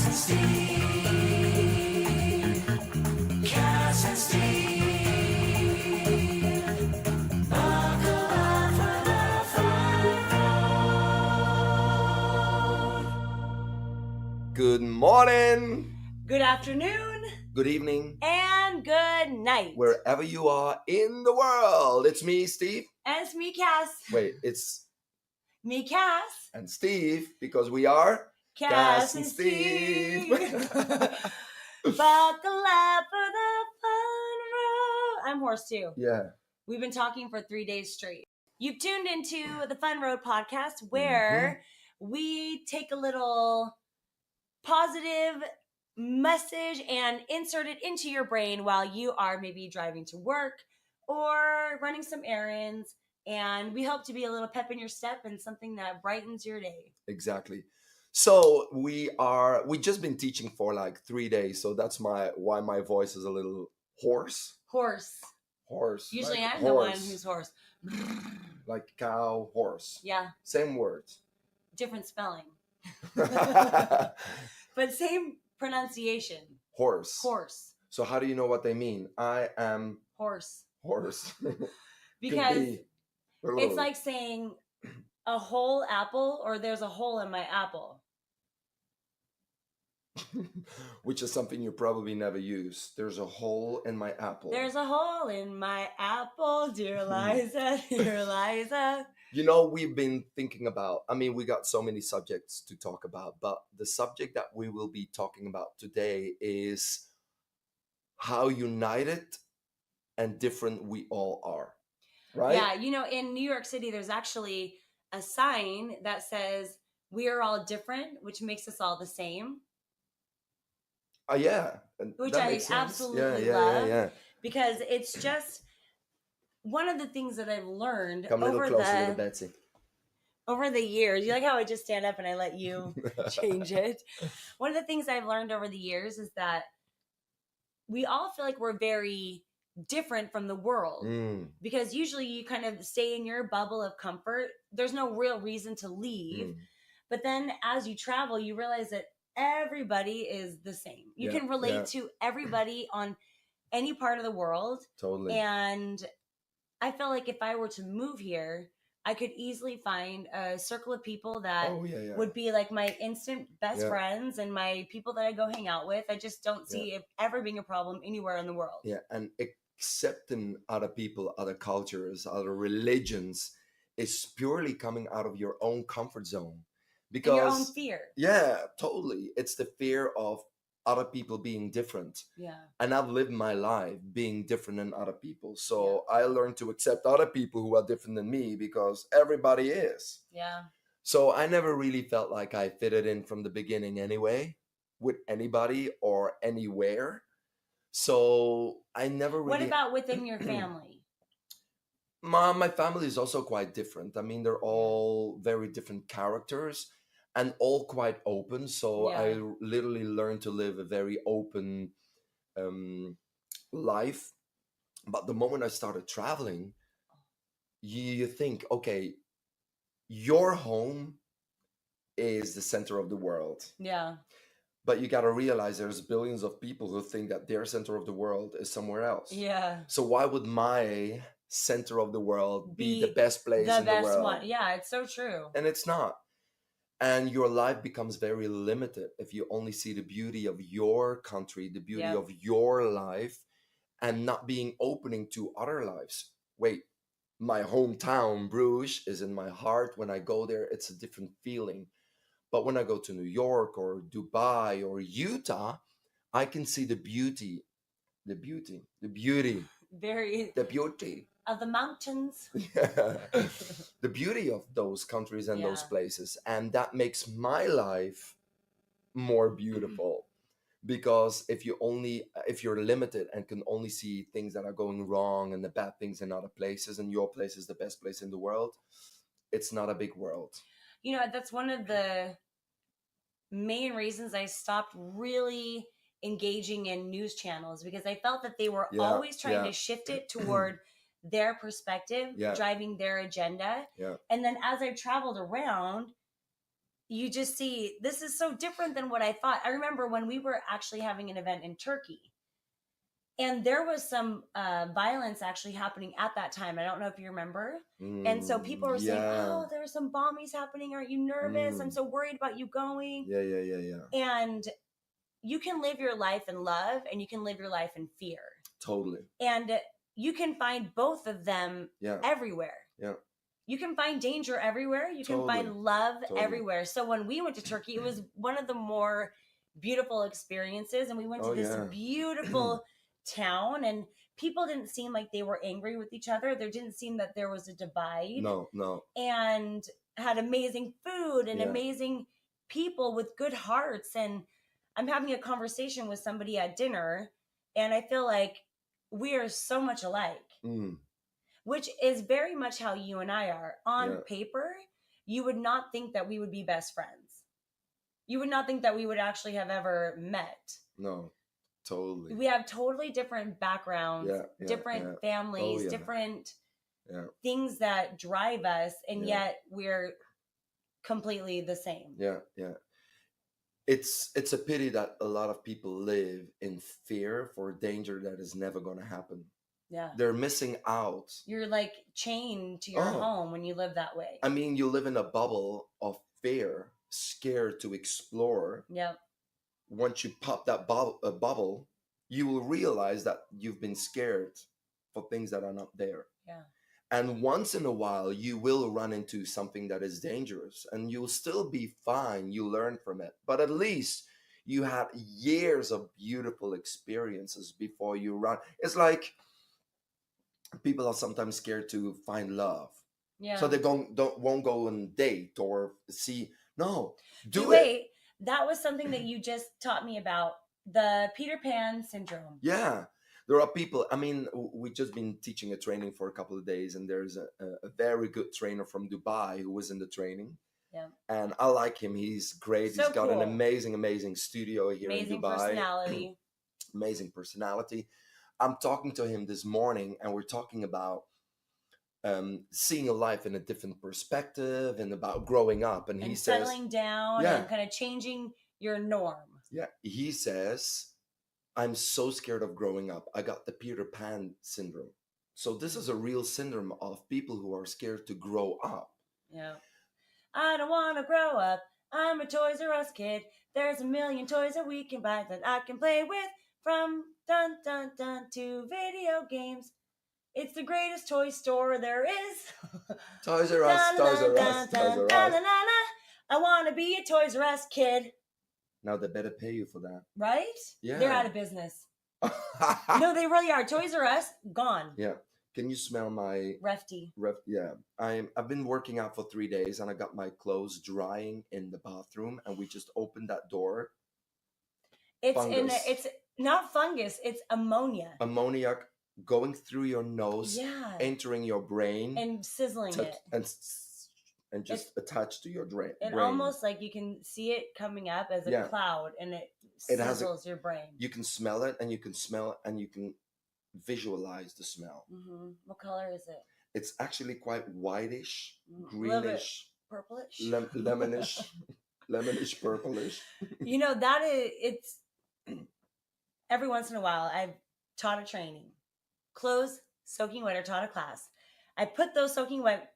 Kass and Steve. Kass and Steve. Buckle up for the fun road. Good morning, Good afternoon good evening, and good night. wherever you are in the world. It's me, Steve. And it's me, Kass. Wait, it's Me, Kass. and Steve because we are Kass and Steve. Buckle up for the fun road. I'm hoarse too. Yeah. We've been talking for 3 days straight. You've tuned into the Fun Road podcast where we take a little positive message and insert it into your brain while you are maybe driving to work or running some errands. And we hope to be a little pep in your step and something that brightens your day. Exactly. So we just been teaching for like 3 days, so that's why my voice is a little hoarse. Horse. Usually like I'm the one horse. who's horse. Like cow, horse. Yeah, Same words. different spelling. But same pronunciation. Horse. Horse. So how do you know what they mean? I am Horse. horse. Because Could be. it's like saying a whole apple or there's a hole in my apple. Which is something you probably never use. There's a hole in my apple. There's a hole in my apple, dear Liza, dear Liza. You know, we've been thinking about, we got so many subjects to talk about, but the subject that we will be talking about today is how united and different we all are, right? Yeah, you know, in New York City, there's actually a sign that says, we are all different, which makes us all the same. Yeah. And Which that I makes sense. absolutely Yeah. love. Because it's just one of the things that I've learned Come a little closer, little Betsy. over the years. You like how I just stand up and I let you change it? One of the things I've learned over the years is that we all feel like we're very different from the world. Because usually you kind of stay in your bubble of comfort. There's no real reason to leave. But then as you travel, you realize that everybody is the same. You can relate to everybody on any part of the world. Totally. And I felt like if I were to move here, I could easily find a circle of people that would be like my instant best friends and my people that I go hang out with. I just don't see it ever being a problem anywhere in the world. Yeah, and accepting other people, other cultures, other religions is purely coming out of your own comfort zone. Because and your own fear. Yeah, totally. It's the fear of other people being different. Yeah. And I've lived my life being different than other people. So I learned to accept other people who are different than me because everybody is. Yeah. So I never really felt like I fitted in from the beginning anyway with anybody or anywhere. So I never really... What about within your family? My family is also quite different. They're all very different characters and all quite open. So I literally learned to live a very open life. But the moment I started traveling, you think, okay, your home is the center of the world. Yeah. But you got to realize there's billions of people who think that their center of the world is somewhere else. Yeah. So why would my center of the world be the best place in the world? The best one. Yeah, it's so true. And it's not. And your life becomes very limited if you only see the beauty of your country, the beauty of your life, and not being opening to other lives. Wait, my hometown, Bruges, is in my heart. When I go there, it's a different feeling. But when I go to New York or Dubai or Utah, I can see the beauty of the mountains. Yeah. The beauty of those countries and those places. And that makes my life more beautiful. Because if you're limited and can only see things that are going wrong and the bad things in other places, and your place is the best place in the world, it's not a big world. You know, that's one of the main reasons I stopped really engaging in news channels, because I felt that they were always trying to shift it toward their perspective, driving their agenda. Yeah. And then as I traveled around, you just see this is so different than what I thought. I remember when we were actually having an event in Turkey, and there was some violence actually happening at that time. I don't know if you remember. And so people were saying, Yeah. "Oh, there's some bombings happening. Aren't you nervous? I'm so worried about you going." Yeah. And you can live your life in love, and you can live your life in fear. Totally. And you can find both of them Yeah. everywhere. Yeah. You can find danger everywhere. You can Totally. find love Totally. everywhere. So when we went to Turkey, it was one of the more beautiful experiences. And we went to this beautiful town, and people didn't seem like they were angry with each other. There didn't seem that there was a divide. No. And had amazing food and amazing people with good hearts. And I'm having a conversation with somebody at dinner, and I feel like we are so much alike. Which is very much how you and I are. On paper, you would not think that we would be best friends. You would not think that we would actually have ever met. No, totally. We have totally different backgrounds, different families, different things that drive us, and yet we're completely the same. Yeah. It's a pity that a lot of people live in fear for danger that is never going to happen. Yeah. They're missing out. You're like chained to your home when you live that way. I mean, you live in a bubble of fear, scared to explore. Yep. Once you pop that bubble, you will realize that you've been scared for things that are not there. Yeah. And once in a while, you will run into something that is dangerous, and you'll still be fine. You learn from it. But at least you had years of beautiful experiences before you run. It's like people are sometimes scared to find love. Yeah. So they won't go on date or see. No, do it. Wait, that was something that you just taught me about, the Peter Pan syndrome. Yeah. There are people, I mean, we've just been teaching a training for a couple of days, and there's a very good trainer from Dubai who was in the training. Yeah. And I like him. He's great. So he's got cool. an amazing studio here in Dubai. Personality. Amazing personality. I'm talking to him this morning, and we're talking about seeing life in a different perspective and about growing up. And he says, settling down and kind of changing your norm. Yeah. He says, I'm so scared of growing up. I got the Peter Pan syndrome. So this is a real syndrome of people who are scared to grow up. Yeah. I don't want to grow up. I'm a Toys R Us kid. There's a million toys that we can buy that I can play with. From dun dun dun to video games. It's the greatest toy store there is. Toys R Us, Toys R Us, Toys R Us. I want to be a Toys R Us kid. Now they better pay you for that. Right? Yeah. They're out of business. No, they really are. Toys R Us, gone. Yeah. Can you smell my... Refty. Yeah. I've been working out for 3 days, and I got my clothes drying in the bathroom, and we just opened that door. It's not fungus, it's ammonia. Ammoniac going through your nose, entering your brain. And sizzling it. And just attached to your brain. And almost like you can see it coming up as a cloud, and it sizzles your brain. You can smell it, and you can smell it, and you can visualize the smell. Mm-hmm. What color is it? It's actually quite whitish, greenish, purplish, lemonish, lemonish, purplish. You know, it's every once in a while I've taught a training. Clothes soaking wet, or taught a class. I put those soaking wet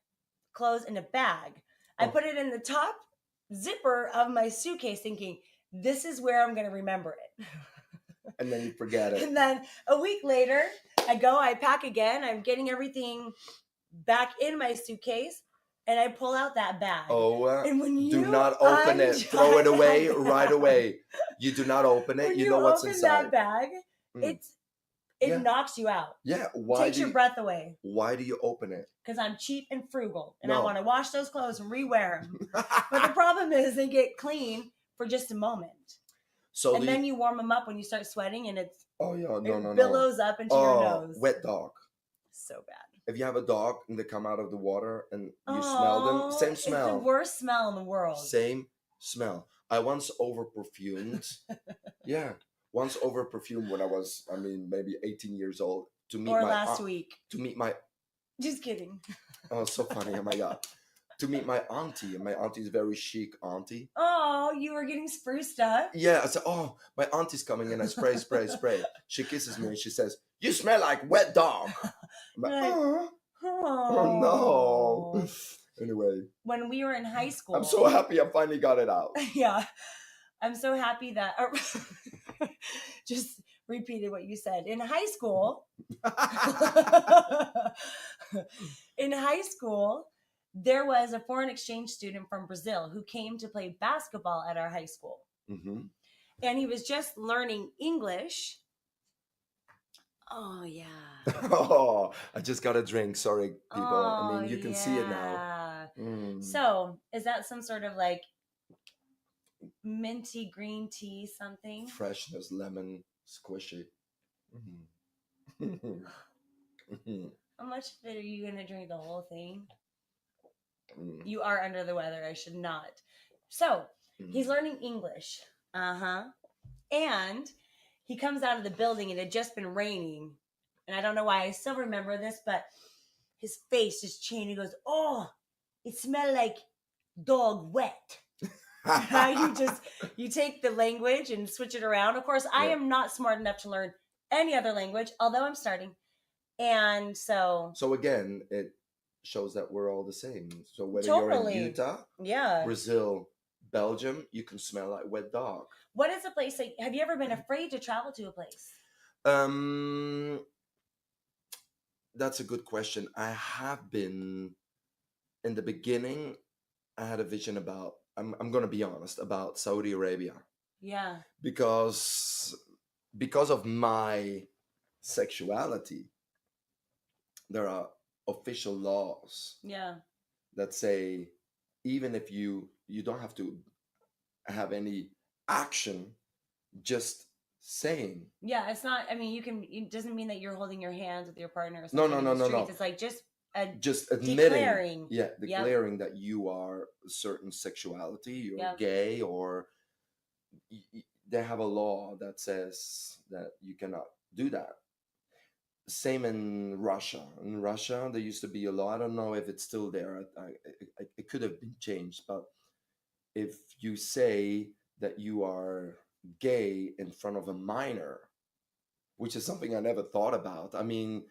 clothes in a bag. I put it in the top zipper of my suitcase thinking, this is where I'm going to remember it. And then you forget it. And then a week later, I pack again. I'm getting everything back in my suitcase, and I pull out that bag. And when you do not open it. Throw it away right away. You do not open it. You know what's inside. That bag, it knocks you out. Yeah. Takes your breath away. Why do you open it? Because I'm cheap and frugal, and I want to wash those clothes and rewear them. But the problem is they get clean for just a moment. And then you warm them up when you start sweating, and it billows up into your nose. Wet dog. So bad. If you have a dog and they come out of the water and you smell them, same smell. It's the worst smell in the world. Same smell. I once over-perfumed. Once over-perfumed when I was, maybe 18 years old. Last week. To meet my... Just kidding. Oh, so funny. Oh, my God. to meet my auntie. And my auntie is a very chic auntie. Oh, you were getting spruced up. Yeah, I said, oh, my auntie's coming in. I spray, spray, spray. She kisses me and she says, you smell like wet dog. I'm like, You're like, oh, oh no. Anyway, When we were in high school, I'm so happy I finally got it out. yeah, I'm so happy that just repeated what you said. In high school, in high school, there was a foreign exchange student from Brazil who came to play basketball at our high school. Mm-hmm. And he was just learning English. Oh, yeah. Oh, I just got a drink. Sorry, people. I Oh, mean, you can see it now. Mm. So, is that some sort of like minty green tea something? Freshness, lemon, squishy. Mm. How much of it are you going to drink the whole thing? Mm. You are under the weather. I should not. So, he's learning English. And he comes out of the building. It had just been raining. And I don't know why I still remember this, but his face just changed. He goes, oh, it smelled like dog wet. How you take the language and switch it around. Of course, I am not smart enough to learn any other language, although I'm starting. And so again, it shows that we're all the same. So whether Totally. you're in Utah, yeah. Brazil, Belgium, you can smell like wet dog. What is a place that have you ever been afraid to travel to a place? That's a good question. I have been in the beginning. I had a vision about. I'm going to be honest about Saudi Arabia. Yeah. Because of my sexuality, there are official laws. Yeah. That say even if you don't have to have any action, just saying. Yeah, it's not. I mean, it doesn't mean that you're holding your hands with your partner. Or No, something no, in no, the no, streets. no. It's like just admitting, declaring. Yeah, declaring that you are a certain sexuality, you're gay, or they have a law that says that you cannot do that. Same in Russia. In Russia, there used to be a law. I don't know if it's still there. It could have been changed, but if you say that you are gay in front of a minor, which is something I never thought about. I mean,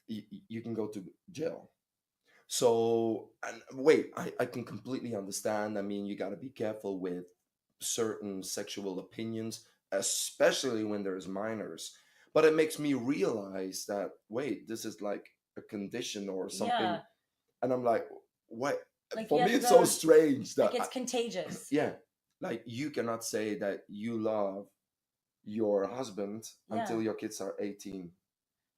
you can go to jail. So, and wait, I can completely understand. I mean, you got to be careful with certain sexual opinions, especially when there's minors. But it makes me realize that, wait, this is like a condition or something. Yeah. And I'm like, what? Like, for me, it's so strange that like it's contagious. Yeah, like you cannot say that you love your husband until your kids are 18.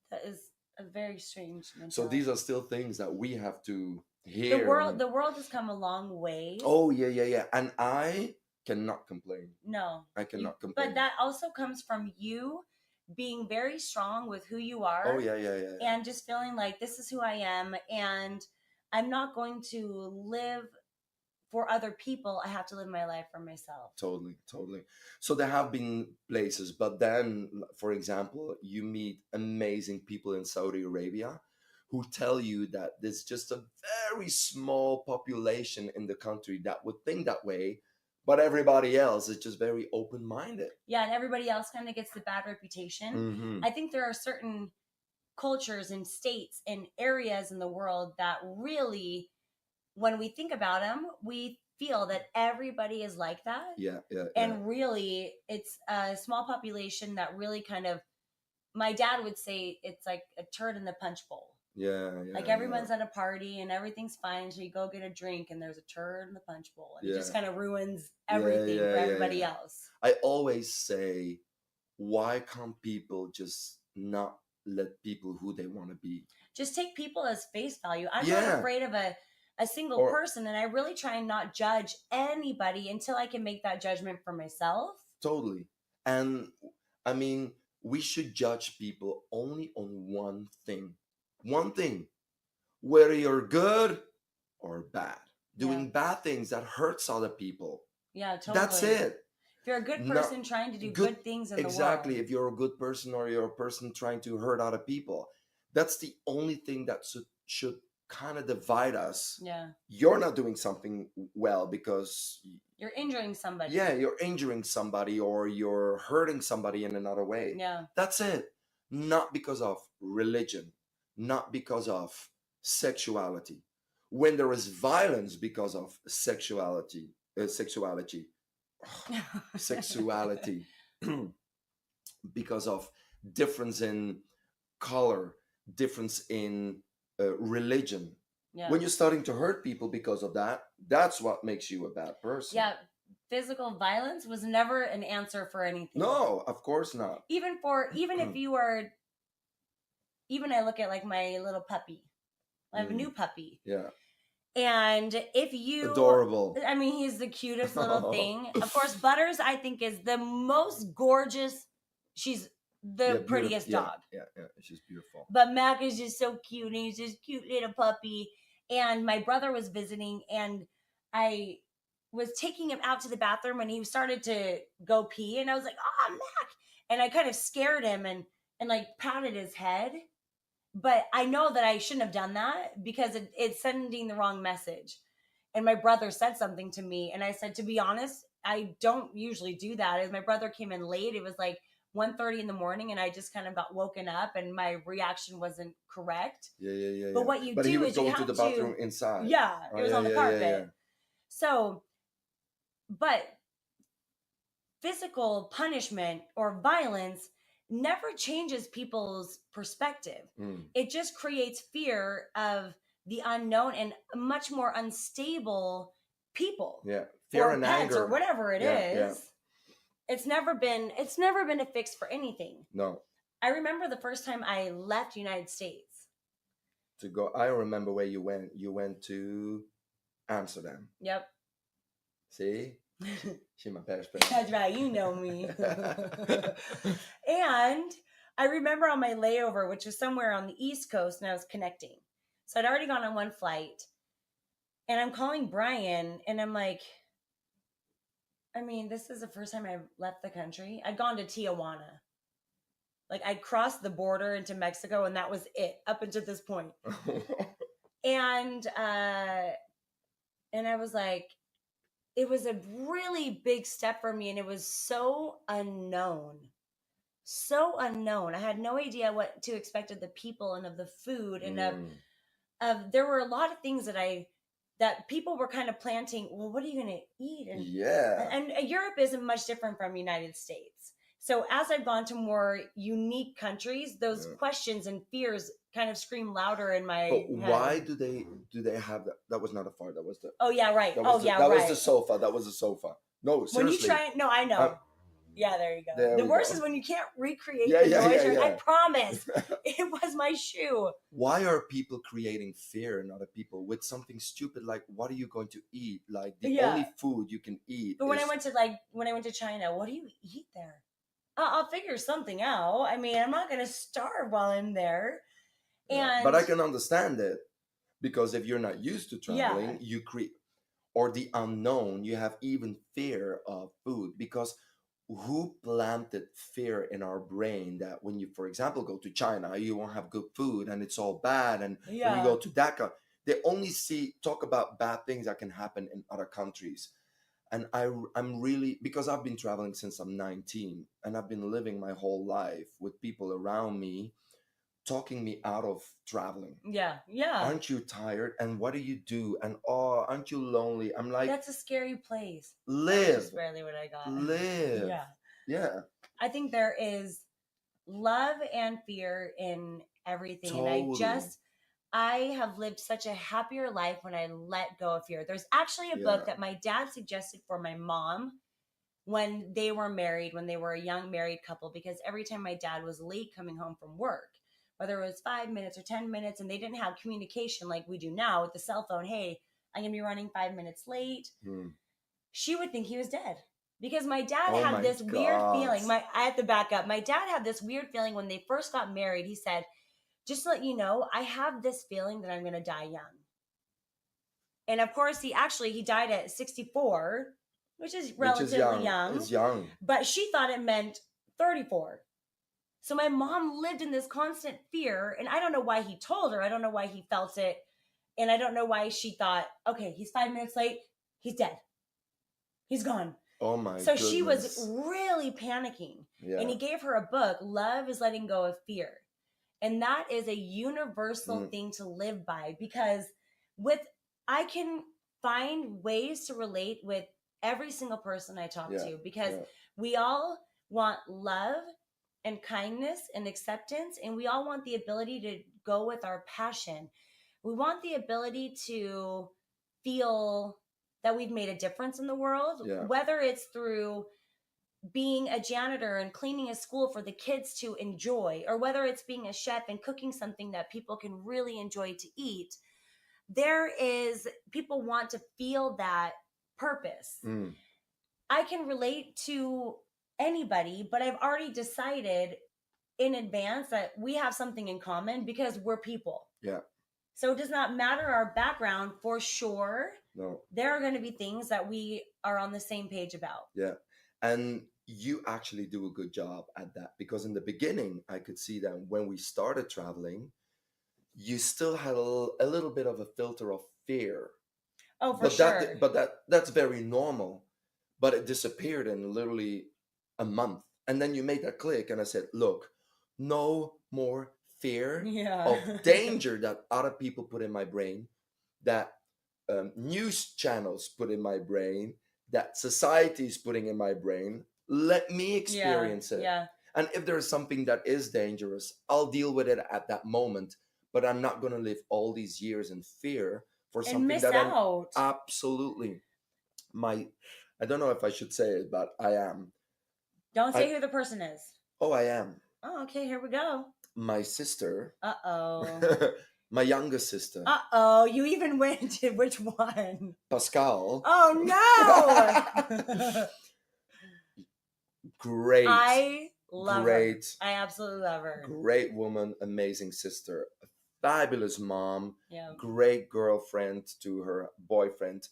That is a very strange mentality. So these are still things that we have to hear. The world has come a long way. Oh yeah, and I cannot complain. No, I cannot complain. But that also comes from you being very strong with who you are. Oh yeah. And just feeling like this is who I am, and I'm not going to live for other people. I have to live my life for myself. Totally. So there have been places, but then, for example, you meet amazing people in Saudi Arabia who tell you that there's just a very small population in the country that would think that way, but everybody else is just very open-minded. Yeah, and everybody else kind of gets the bad reputation. Mm-hmm. I think there are certain cultures and states and areas in the world that really, when we think about them, we feel that everybody is like that. Yeah. And really, it's a small population that really kind of, my dad would say it's like a turd in the punch bowl. Yeah. Like everyone's at a party and everything's fine. So you go get a drink and there's a turd in the punch bowl. And it just kind of ruins everything for everybody else. I always say, why can't people just not let people who they want to be? Just take people as face value. I'm not afraid of a single person, and I really try and not judge anybody until I can make that judgment for myself. Totally. And I mean, we should judge people only on one thing, whether you're good or bad, doing bad things that hurts other people. Yeah, totally. That's it. If you're a good person trying to do good things in the world. Exactly. If you're a good person or you're a person trying to hurt other people, that's the only thing that should kind of divide us. Yeah. You're not doing something well because, You're injuring somebody. yeah, you're injuring somebody or you're hurting somebody in another way. Yeah. That's it. Not because of religion, not because of sexuality. When there is violence because of sexuality, sexuality, because of difference in color, difference in religion. Yeah. When you're starting to hurt people because of that, that's what makes you a bad person. Yeah. Physical violence was never an answer for anything. No, of course not. Even if you are, even I look at like my little puppy. I have a new puppy. Yeah. And if you, Adorable. I mean, he's the cutest little thing. Of course, Butters, I think, is the most gorgeous. She's the prettiest dog. Yeah, she's beautiful. But Mac is just so cute, and he's this cute little puppy. And my brother was visiting, and I was taking him out to the bathroom, and he started to go pee, and I was like, "Oh, Mac!" And I kind of scared him and like patted his head. But I know that I shouldn't have done that because it's sending the wrong message. And my brother said something to me, and I said, to be honest, I don't usually do that. As my brother came in late, it was like 1:30 in the morning, and I just kind of got woken up, and my reaction wasn't correct. Yeah. But what you but do he was is you going have to the bathroom inside. Yeah, it was on the carpet. Yeah. So, but physical punishment or violence never changes people's perspective. It just creates fear of the unknown and much more unstable people. Yeah, fear or and pets anger or whatever it is. Yeah. It's never been a fix for anything. No. I remember the first time I left the United States. To go, I remember where you went. You went to Amsterdam. Yep. See? She's my best friend. That's right, you know me. And I remember on my layover, which was somewhere on the East Coast, and I was connecting. So I'd already gone on one flight, and I'm calling Brian, and I'm like, I mean, this is the first time I've left the country. I'd gone to Tijuana. Like, I'd crossed the border into Mexico, and that was it up until this point. And I was like, it was a really big step for me, and it was so unknown. So unknown. I had no idea what to expect of the people and of the food and of there were a lot of things that people were kind of planting. Well, what are you going to eat? And, yeah. And Europe isn't much different from United States. So as I've gone to more unique countries, those questions and fears kind of scream louder in my head. Why do they have that? That was not a fart. That was the. Oh yeah, right. That was right. was the sofa. That was the sofa. No, seriously. When you try, no, I know. Yeah, there you go. The worst is when you can't recreate the noise. I promise. It was my shoe. Why are people creating fear in other people with something stupid like, what are you going to eat? Like, the only food you can eat. But when I went to China, what do you eat there? I'll figure something out. I mean, I'm not going to starve while I'm there. And but I can understand it, because if you're not used to traveling, you create, or the unknown, you have even fear of food, because who planted fear in our brain that when you, for example, go to China, you won't have good food and it's all bad, and when you go to Dhaka, they only talk about bad things that can happen in other countries. And I'm really, because I've been traveling since I'm 19, and I've been living my whole life with people around me talking me out of traveling. Yeah. Aren't you tired? And what do you do? And aren't you lonely? I'm like, that's a scary place. Live. That's barely what I got. Live. Yeah. I think there is love and fear in everything. Totally. And I have lived such a happier life when I let go of fear. There's actually a book that my dad suggested for my mom when they were married, when they were a young married couple, because every time my dad was late coming home from work, whether it was 5 minutes or 10 minutes, and they didn't have communication like we do now with the cell phone. Hey, I'm going to be running 5 minutes late. She would think he was dead, because my dad had this weird feeling. I have to back up. My dad had this weird feeling when they first got married. He said, just to let you know, I have this feeling that I'm going to die young. And of course, he died at 64, which is relatively young. It's young. But she thought it meant 34. So my mom lived in this constant fear, and I don't know why he told her. I don't know why he felt it And I don't know why she thought, okay, he's 5 minutes late. He's dead. He's gone. Oh my So goodness. she was really panicking. Yeah. And he gave her a book, Love is Letting Go of Fear. And that is a universal thing to live by, because I can find ways to relate with every single person I talk to, because we all want love and kindness and acceptance, and we all want the ability to go with our passion. We want the ability to feel that we've made a difference in the world, whether it's through being a janitor and cleaning a school for the kids to enjoy, or whether it's being a chef and cooking something that people can really enjoy to eat. People want to feel that purpose. I can relate to anybody, but I've already decided in advance that we have something in common because we're people. Yeah. So it does not matter our background, for sure. No. There are going to be things that we are on the same page about. Yeah. And you actually do a good job at that, because in the beginning, I could see that when we started traveling, you still had a little bit of a filter of fear. Oh, for sure. That's very normal. But it disappeared in literally a month. And then you made that click, and I said, look, no more fear of danger that other people put in my brain, that news channels put in my brain, that society is putting in my brain. Let me experience it. Yeah. And if there's something that is dangerous, I'll deal with it at that moment. But I'm not going to live all these years in fear for And something miss that out. I'm absolutely I don't know if I should say it, but I am. Don't say who the person is. Oh, I am. Oh, okay, here we go. My sister. Uh-oh. My youngest sister. Uh-oh, you even went to which one? Pascal. Oh, no! Great. I love her. I absolutely love her. Great woman, amazing sister, a fabulous mom, Yeah. great girlfriend to her boyfriend.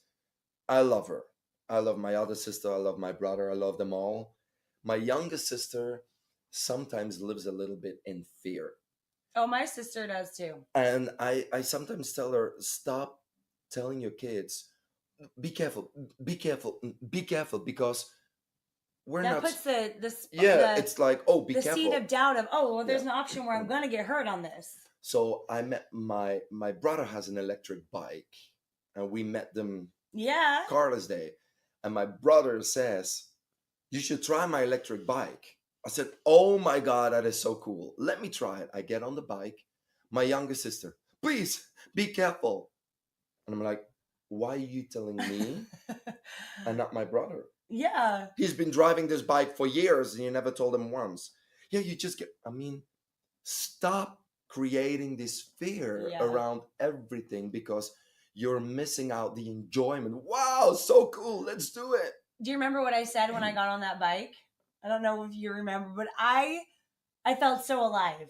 I love her. I love my other sister. I love my brother. I love them all. My youngest sister sometimes lives a little bit in fear. Oh, my sister does too. And I sometimes tell her, stop telling your kids, be careful, be careful, be careful, because we're that not. Puts it's like, oh, be the careful. seed of doubt of, oh, well, there's an option where I'm going to get hurt on this. So I met my brother has an electric bike, and we met them Carlos Day, and my brother says, you should try my electric bike. I said, oh my God, that is so cool. Let me try it. I get on the bike. My youngest sister, please be careful. And I'm like, why are you telling me and not my brother? Yeah. He's been driving this bike for years and you never told him once. Yeah, you just stop creating this fear around everything, because you're missing out the enjoyment. Wow, so cool. Let's do it. Do you remember what I said when I got on that bike? I don't know if you remember, but I felt so alive.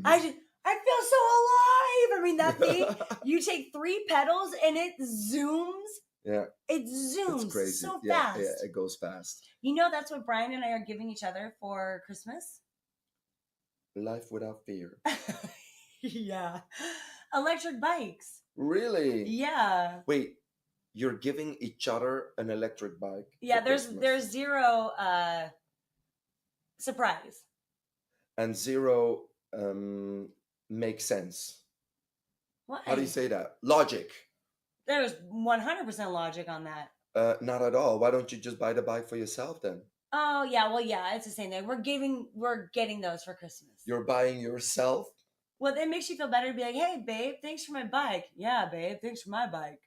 I feel so alive. I mean, that thing, you take 3 pedals and it zooms. Yeah. It zooms. It's crazy. So fast. Yeah, it goes fast. You know, that's what Brian and I are giving each other for Christmas? Life without fear. Yeah. Electric bikes. Really? Yeah. Wait, you're giving each other an electric bike? Yeah, there's zero surprise. And zero makes sense. What? How do you say that? Logic. There's 100% logic on that. Not at all. Why don't you just buy the bike for yourself then? Oh, yeah. Well, yeah, it's the same thing. We're getting those for Christmas. You're buying yourself? Well, it makes you feel better to be like, hey, babe, thanks for my bike. Yeah, babe, thanks for my bike.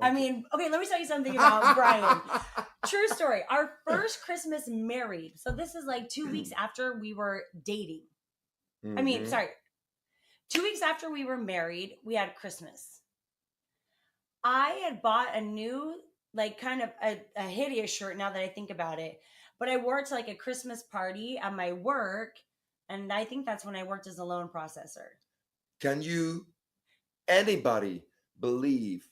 Okay. I mean, okay, let me tell you something about Brian. True story. Our first Christmas married. So this is like 2 weeks after we were dating. Mm-hmm. I mean, sorry. 2 weeks after we were married, we had Christmas. I had bought a new, like, kind of a hideous shirt now that I think about it. But I wore it to like a Christmas party at my work. And I think that's when I worked as a loan processor. Can anybody believe,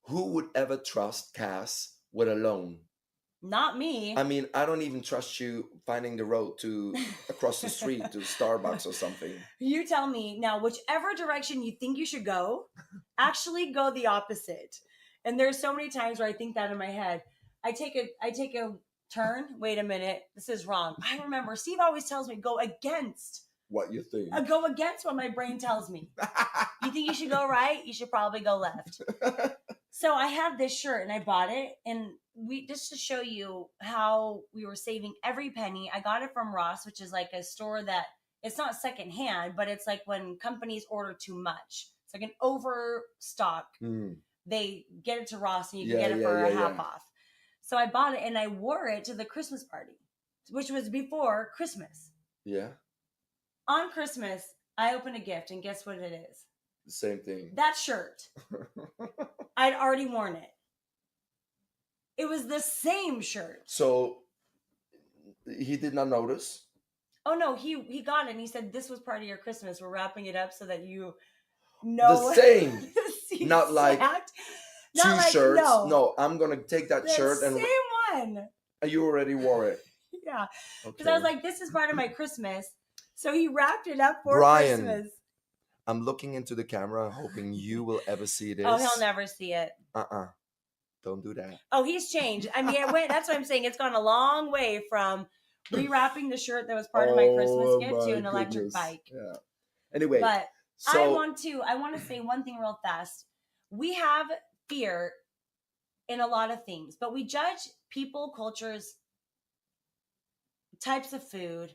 who would ever trust Kass with a loan? Not me. I mean, I don't even trust you finding the road to across the street to Starbucks or something. You tell me now, whichever direction you think you should go, actually go the opposite. And there's so many times where I think that in my head. I take a turn. Wait a minute, this is wrong. I remember Steve always tells me What you think? go against what my brain tells me. You think you should go right? You should probably go left. So I have this shirt and I bought it, and we just to show you how we were saving every penny. I got it from Ross, which is like a store that it's not secondhand, but it's like when companies order too much. It's like an overstock. Mm. They get it to Ross and you Yeah, can get it yeah, for yeah, a half yeah. off. So I bought it and I wore it to the Christmas party, which was before Christmas. Yeah, On Christmas, I opened a gift, and guess what it is? the same thing. That shirt. I'd already worn it. It was the same shirt. So he did not notice. Oh no, he got it and he said, "This was part of your Christmas. We're wrapping it up so that you know The same. the Not like exact- Two not like- shirts. No, No, I'm gonna take that the shirt same and one. you already wore it. Yeah, Okay. because I was like, "This is part of my Christmas." So he wrapped it up for Brian, Christmas. I'm looking into the camera, hoping you will ever see this. Oh, he'll never see it. Don't do that. Oh, he's changed. I mean, it went. That's what I'm saying. It's gone a long way from rewrapping the shirt that was part of my Christmas gift to an electric goodness. bike. Yeah. Anyway, But so I want to say one thing real fast. We have fear in a lot of things, but we judge people, cultures, types of food.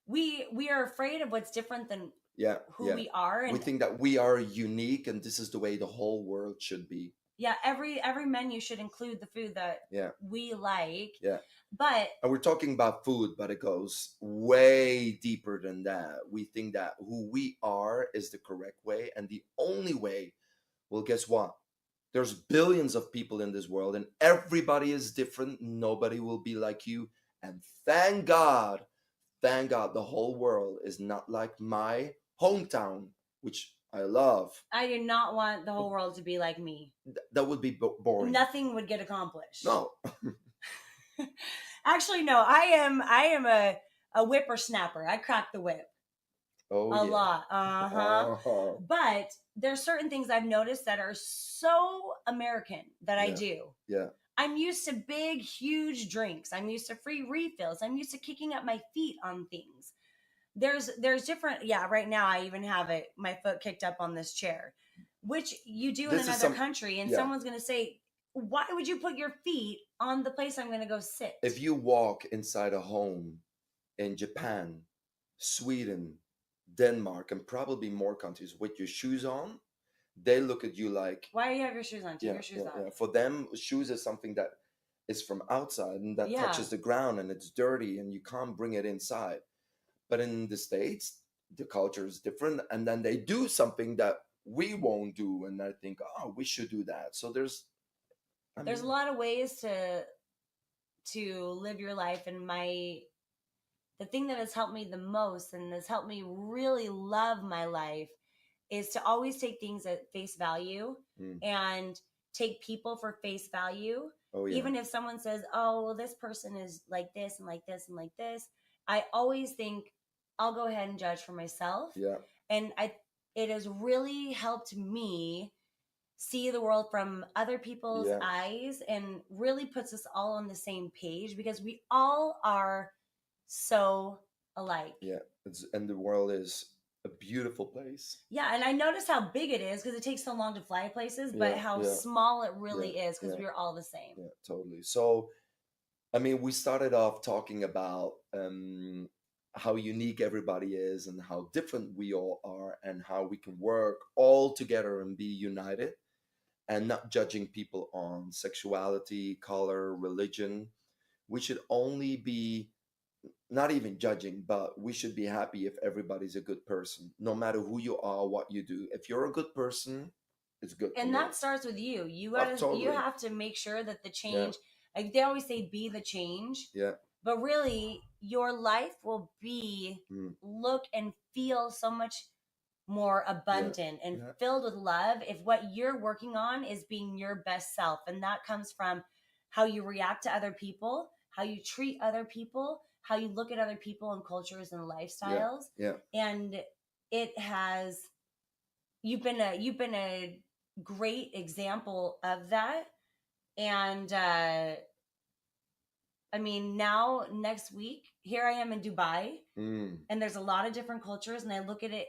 We are afraid of what's different than yeah, who yeah. we are, and We think that we are unique and this is the way the whole world should be. yeah, every menu should include the food that Yeah. we like. Yeah. But And we're talking about food, but it goes way deeper than that. We think that who we are is the correct way and the only way. Well, guess what? There's billions of people in this world and everybody is different. Nobody will be like you. And thank God, the whole world is not like my hometown, which I love. I do not want the whole world to be like me. That would be boring. Nothing would get accomplished. No. Actually, no. I am a whippersnapper. I crack the whip Oh, a yeah. lot. Uh-huh. But there's certain things I've noticed that are so American that I Yeah. do. Yeah. I'm used to big, huge drinks. I'm used to free refills. I'm used to kicking up my feet on things. There's different. Yeah, right now I even have my foot kicked up on this chair, which you do in This is another some- country, and yeah. someone's gonna say, "Why would you put your feet on the place I'm gonna go sit?" If you walk inside a home in Japan, Sweden, Denmark, and probably more countries with your shoes on, they look at you like, Why do you have your shoes on? Take your shoes off. yeah. For them, shoes is something that is from outside and that Yeah. touches the ground and it's dirty and you can't bring it inside. But in the States, the culture is different, and then they do something that we won't do, and I think, oh, we should do that. So there's There's a lot of ways to live your life, and the thing that has helped me the most and has helped me really love my life is to always take things at face value and take people for face value. Oh, yeah. Even if someone says, "Oh, well, this person is like this and like this and like this," I always think I'll go ahead and judge for myself. Yeah. And it has really helped me see the world from other people's Yeah. eyes, and really puts us all on the same page because we all are so alike. Yeah. And the world is a beautiful place. Yeah, and I noticed how big it is because it takes so long to fly places, but Yeah, how yeah. small it really is because yeah. we're all the same. Yeah, totally. So, I mean, we started off talking about how unique everybody is and how different we all are and how we can work all together and be united and not judging people on sexuality, color, religion. We should only be not even judging, but we should be happy if everybody's a good person, no matter who you are, what you do. If you're a good person, it's good. And for me. that starts with you. You Oh, gotta totally. you have to make sure that the change, like they always say, be the change. Yeah. But really, your life will be look and feel so much more abundant and Yeah. filled with love if what you're working on is being your best self. And that comes from how you react to other people, how you treat other people, how you look at other people and cultures and lifestyles. Yeah. And you've been a great example of that. And I mean, now next week, here I am in Dubai, and there's a lot of different cultures, and I look at it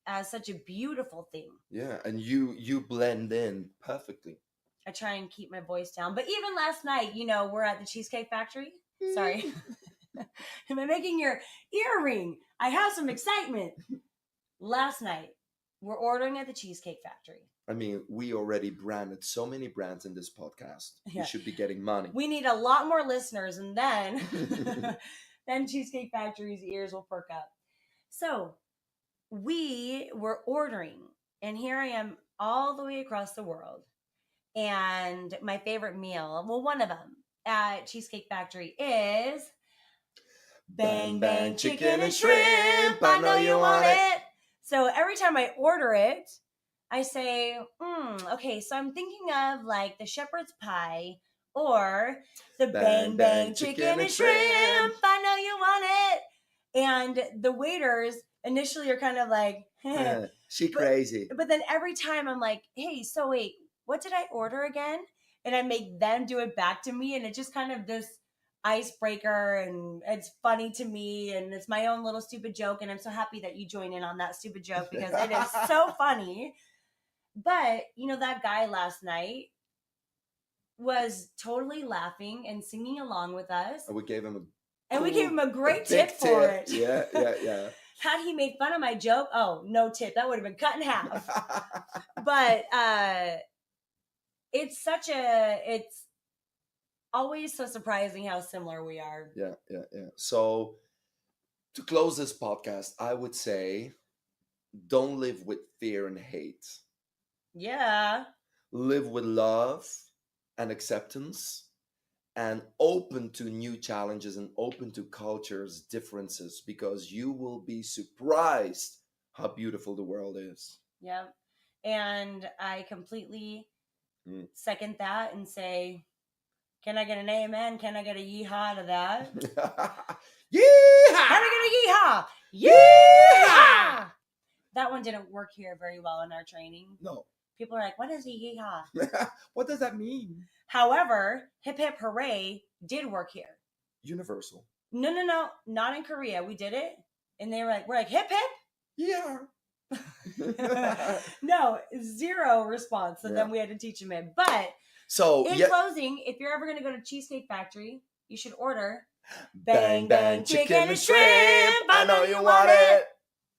as such a beautiful thing. Yeah, and you blend in perfectly. I try and keep my voice down. But even last night, we're at the Cheesecake Factory. Sorry. Am I making your ear ring? I have some excitement. Last night, we're ordering at the Cheesecake Factory. I mean, we already branded so many brands in this podcast. Yeah. We should be getting money. We need a lot more listeners, and then then Cheesecake Factory's ears will perk up. So we were ordering, and here I am all the way across the world. And my favorite meal, well, one of them at Cheesecake Factory is Bang Bang Chicken and Shrimp. I know you want it. So every time I order it, I say, okay, so I'm thinking of like the shepherd's pie or the Bang Bang Chicken and Shrimp. I know you want it. And the waiters initially are kind of like, she crazy. But then every time I'm like, hey, so wait, what did I order again? And I make them do it back to me. And it's just kind of this icebreaker, and it's funny to me, and it's my own little stupid joke. And I'm so happy that you join in on that stupid joke because it is so funny. But, that guy last night was totally laughing and singing along with us. And we gave him a great tip for it. Yeah. Had he made fun of my joke, no tip. That would have been cut in half. But it's always so surprising how similar we are. Yeah. So to close this podcast, I would say, don't live with fear and hate. Yeah. Live with love and acceptance, and open to new challenges and open to cultures, differences, because you will be surprised how beautiful the world is. Yeah. And I completely second that and say, can I get an amen? Can I get a yeehaw to that? Yeehaw! Can I get a yeehaw? Yeehaw! That one didn't work here very well in our training. No. People are like, what is a yeehaw? What does that mean? However, hip hip hooray did work here. Universal. No, not in Korea. We did it, and we're like hip hip. Yeah. No, zero response. So then we had to teach them it. But so in closing, if you're ever going to go to Cheesecake Factory, you should order Bang Bang Chicken and Shrimp. I know you want it.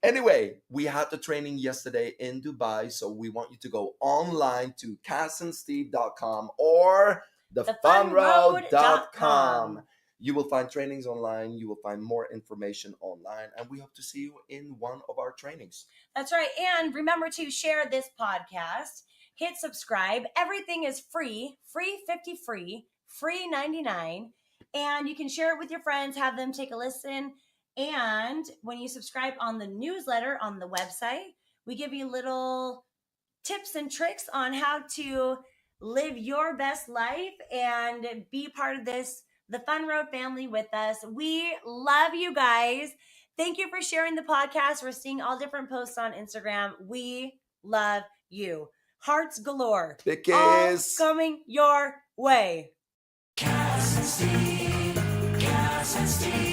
Anyway, we had the training yesterday in Dubai, so we want you to go online to kassandsteve.com or thefunroad.com. You will find trainings online. You will find more information online, and we hope to see you in one of our trainings. That's right. And remember to share this podcast. Hit subscribe. Everything is free 50 free 99. And you can share it with your friends, have them take a listen. And when you subscribe on the newsletter on the website, we give you little tips and tricks on how to live your best life and be part of the Fun Road family with us. We love you guys. Thank you for sharing the podcast. We're seeing all different posts on Instagram. We love you. Hearts galore. Big kiss. All coming your way. Kass and Steve.